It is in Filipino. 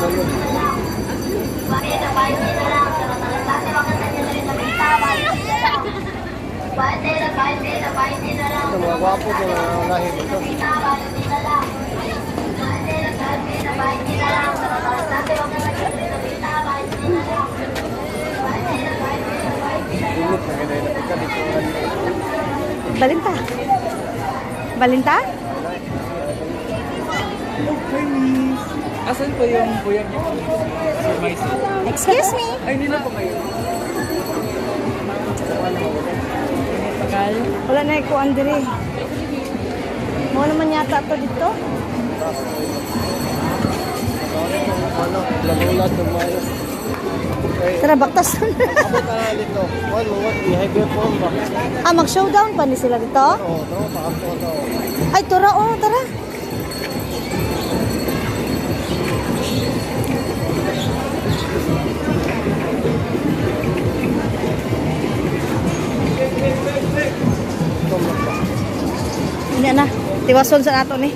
Ito, mga gwapo ito na lahi dito. Init na ganyan na tika dito. Balinta. Balinta? Asan po yung buyag niyo? Sir Maisy. Excuse me. Ay, hindi na po kayo. Tagal. Wala na ikuan diri. Mo naman yata to dito. Ano, lamulat ng mga Tara, baktas. Abot na dito. Wala, behavior form ba? Mag-showdown pa ni sila dito? Oo, no, pakampo daw. Ay, tara, oh, tara. Hindi na. Tiwason sa nato ni.